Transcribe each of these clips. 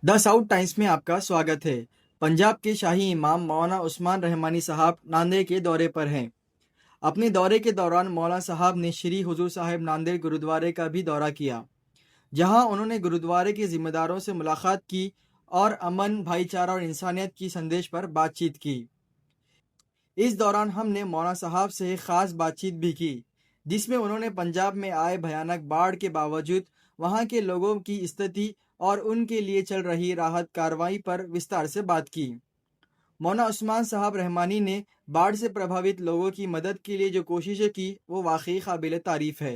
The south times में आपका स्वागत है। पंजाब के शाही इमाम मौलाना उस्मान रहमानी साहब नांदेड़ के दौरे पर हैं। अपने दौरे के दौरान मौलाना साहब ने श्री हुजूर साहिब नांदेड़ गुरुद्वारे का भी दौरा किया, जहां उन्होंने गुरुद्वारे के जिम्मेदारों से मुलाकात की और अमन, भाईचारा और इंसानियत की संदेश पर बातचीत की। इस दौरान हमने मौलाना साहब से ख़ास बातचीत भी की, जिसमें उन्होंने पंजाब में आए भयानक बाढ़ के बावजूद वहां के लोगों की स्थिति और उनके लिए चल रही राहत कार्रवाई पर विस्तार से बात की। मौलाना उस्मान साहब रहमानी ने बाढ़ से प्रभावित लोगों की मदद के लिए जो कोशिशें की वो वाकई काबिल तारीफ है।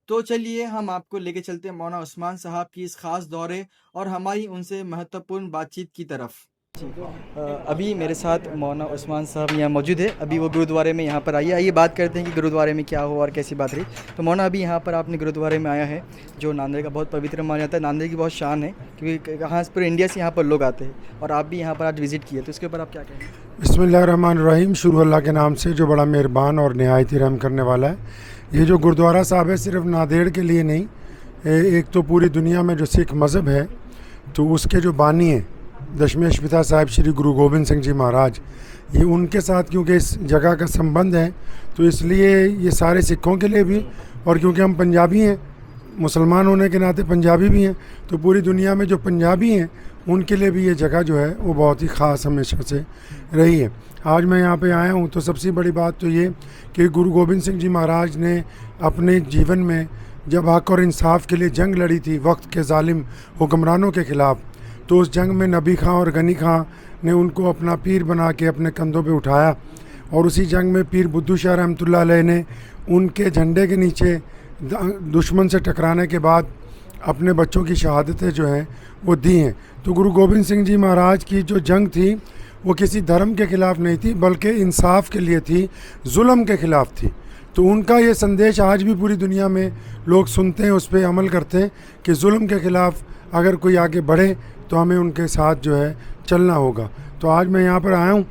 तो चलिए हम आपको लेके चलते हैं मौलाना उस्मान साहब की इस खास दौरे और हमारी उनसे महत्वपूर्ण बातचीत की तरफ। अभी मेरे साथ मौलाना उस्मान साहब यहाँ मौजूद है। अभी वो गुरुद्वारे में यहाँ पर आइए बात करते हैं कि गुरुद्वारे में क्या हुआ और कैसी बात रही। तो मौलाना, अभी यहाँ पर आपने गुरुद्वारे में आया है जो नांदेड़ का बहुत पवित्र माना जाता है, नांदेड़ की बहुत शान है, क्योंकि कहाँ से पूरे इंडिया से यहाँ पर लोग आते हैं और आप भी यहाँ पर आज विज़िट किए, तो इसके ऊपर आप क्या कहेंगे? बिस्मिल्लाहिर्रहमानिर्रहीम। शुरू अल्लाह के नाम से जो बड़ा मेहरबान और नहायत ही रहम करने वाला है। ये जो गुरुद्वारा साहब है सिर्फ नांदेड़ के लिए नहीं, एक तो पूरी दुनिया में जो सिख मज़हब है तो उसके जो बानी हैं दशमेश पिता साहिब श्री गुरु गोबिंद सिंह जी महाराज, ये उनके साथ क्योंकि इस जगह का संबंध है तो इसलिए ये सारे सिखों के लिए भी, और क्योंकि हम पंजाबी हैं, मुसलमान होने के नाते पंजाबी भी हैं, तो पूरी दुनिया में जो पंजाबी हैं उनके लिए भी ये जगह जो है वो बहुत ही ख़ास हमेशा से रही है। आज मैं यहाँ पे आया हूँ तो सबसे बड़ी बात तो ये कि गुरु गोबिंद सिंह जी महाराज ने अपने जीवन में जब हक़ और इंसाफ के लिए जंग लड़ी थी वक्त के ज़ालिम हुक्मरानों के ख़िलाफ़, तो उस जंग में नबी खां और गनी खां ने उनको अपना पीर बना के अपने कंधों पे उठाया, और उसी जंग में पीर बुद्धू शाह रहमतुल्लाह अलैह ने उनके झंडे के नीचे दुश्मन से टकराने के बाद अपने बच्चों की शहादतें जो हैं वो दी हैं। तो गुरु गोबिंद सिंह जी महाराज की जो जंग थी वो किसी धर्म के ख़िलाफ़ नहीं थी बल्कि इंसाफ के लिए थी, जुल्म के ख़िलाफ़ थी। तो उनका ये संदेश आज भी पूरी दुनिया में लोग सुनते हैं, उस पर अमल करते हैं कि जुल्म के ख़िलाफ़ अगर कोई आगे बढ़े तो हमें उनके साथ जो है चलना होगा। तो आज मैं यहाँ पर आया हूँ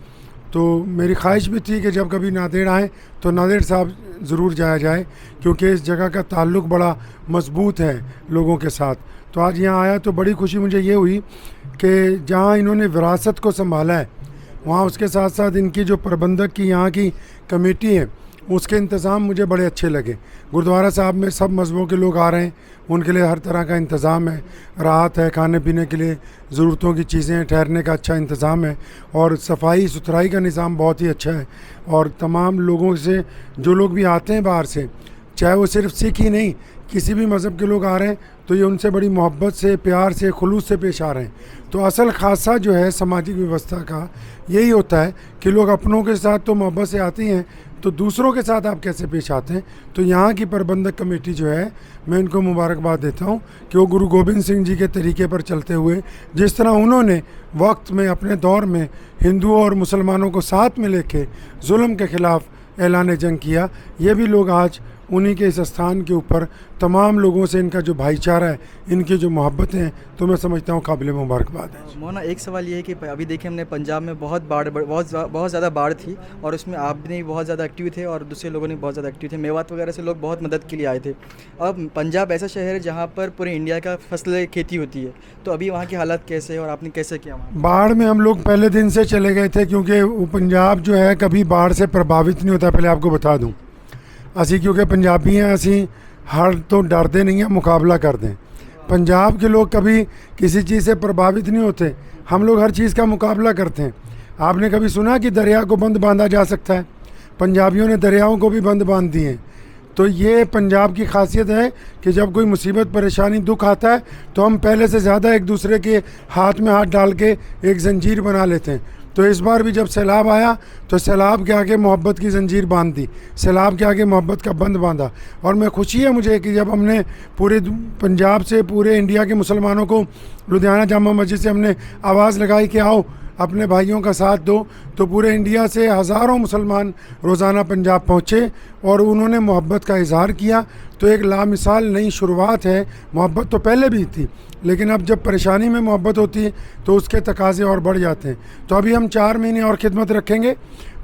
तो मेरी ख्वाहिश भी थी कि जब कभी नांदेड़ आएँ तो नांदेड़ साहब ज़रूर जाया जाए, क्योंकि इस जगह का ताल्लुक़ बड़ा मज़बूत है लोगों के साथ। तो आज यहाँ आया तो बड़ी खुशी मुझे ये हुई कि जहाँ इन्होंने विरासत को संभाला है वहाँ उसके साथ साथ इनकी जो प्रबंधक की यहाँ की कमेटी है उसके इंतज़ाम मुझे बड़े अच्छे लगे। गुरुद्वारा साहब में सब मज़हबों के लोग आ रहे हैं, उनके लिए हर तरह का इंतज़ाम है, राहत है, खाने पीने के लिए ज़रूरतों की चीज़ें, ठहरने का अच्छा इंतज़ाम है, और सफाई सुथराई का निज़ाम बहुत ही अच्छा है। और तमाम लोगों से जो लोग भी आते हैं बाहर से, चाहे वो सिर्फ सिख ही नहीं किसी भी मज़हब के लोग आ रहे हैं, तो ये उनसे बड़ी मोहब्बत से, प्यार से, खुलूस से पेश आ रहे हैं। तो असल खासा जो है सामाजिक व्यवस्था का यही होता है कि लोग अपनों के साथ तो मोहब्बत से आते हैं, तो दूसरों के साथ आप कैसे पेश आते हैं। तो यहाँ की प्रबंधक कमेटी जो है मैं इनको मुबारकबाद देता हूँ कि वो गुरु गोबिंद सिंह जी के तरीके पर चलते हुए जिस तरह उन्होंने वक्त में अपने दौर में हिंदुओं और मुसलमानों को साथ में लेके जुल्म के ख़िलाफ़ ऐलान जंग किया, ये भी लोग आज उन्हीं के इस स्थान के ऊपर तमाम लोगों से इनका जो भाईचारा है, इनकी जो मोहब्बतें हैं, तो मैं समझता हूँ काबिल मुबारकबाद है। मौलाना, एक सवाल ये है कि अभी देखिए हमने पंजाब में बहुत ज़्यादा बाढ़ थी और उसमें आप भी बहुत ज़्यादा एक्टिव थे और दूसरे लोगों ने बहुत ज़्यादा एक्टिव थे, मेवात वगैरह से लोग बहुत मदद के लिए आए थे। अब पंजाब ऐसा शहर है जहाँ पर पूरे इंडिया का फसल खेती होती है, तो अभी वहाँ की हालत कैसे है और आपने कैसे किया वहाँ? बाढ़ में हम लोग पहले दिन से चले गए थे, क्योंकि वो पंजाब जो है कभी बाढ़ से प्रभावित नहीं होता। पहले आपको बता दूँ, असी क्योंकि पंजाबी हैं, असी हर तो डरते नहीं हैं, मुकाबला करते हैं। पंजाब के लोग कभी किसी चीज़ से प्रभावित नहीं होते, हम लोग हर चीज़ का मुकाबला करते हैं। आपने कभी सुना कि दरिया को बंद बांधा जा सकता है? पंजाबियों ने दरियाओं को भी बंद बांध दिए हैं। तो ये पंजाब की खासियत है कि जब कोई मुसीबत, परेशानी, दुख आता है तो हम पहले से ज़्यादा एक दूसरे के हाथ में हाथ डाल के एक जंजीर बना लेते हैं। तो इस बार भी जब सैलाब आया तो सैलाब के आगे मोहब्बत की जंजीर बांध दी, सैलाब के आगे मोहब्बत का बंद बांधा। और मैं खुशी है मुझे कि जब हमने पूरे पंजाब से पूरे इंडिया के मुसलमानों को लुधियाना जामा मस्जिद से हमने आवाज़ लगाई कि आओ अपने भाइयों का साथ दो, तो पूरे इंडिया से हज़ारों मुसलमान रोज़ाना पंजाब पहुँचे और उन्होंने मोहब्बत का इजहार किया। तो एक लामिसाल नई शुरुआत है। मोहब्बत तो पहले भी थी, लेकिन अब जब परेशानी में मोहब्बत होती है तो उसके तकाजे और बढ़ जाते हैं। तो अभी हम 4 महीने और खिदमत रखेंगे।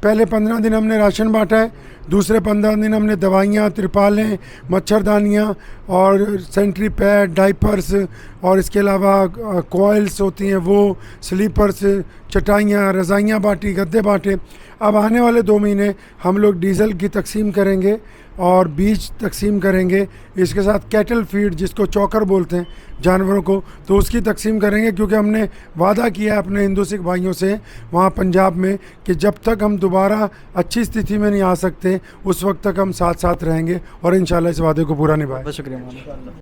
पहले 15 दिन हमने राशन बांटा है, दूसरे 15 दिन हमने दवाइयाँ, तिरपालें, मच्छरदानियाँ और सेंट्री पैड, डाइपर्स और इसके अलावा कॉइल्स होती हैं वो, स्लीपर्स, चटाइयाँ, रज़ाइयाँ बांटी, गद्दे बांटे। अब आने वाले 2 महीने हम लोग डीज़ल की तकसीम करेंगे और बीज तकसीम करेंगे। इसके साथ कैटल फीड, जिसको चौकर बोलते हैं जानवरों को, तो उसकी तकसीम करेंगे, क्योंकि हमने वादा किया है अपने हिंदू सिख भाइयों से वहाँ पंजाब में कि जब तक हम दोबारा अच्छी स्थिति में नहीं आ सकते उस वक्त तक हम साथ साथ रहेंगे और इंशाल्लाह इस वादे को पूरा निभाएंगे। बहुत शुक्रिया मौलाना।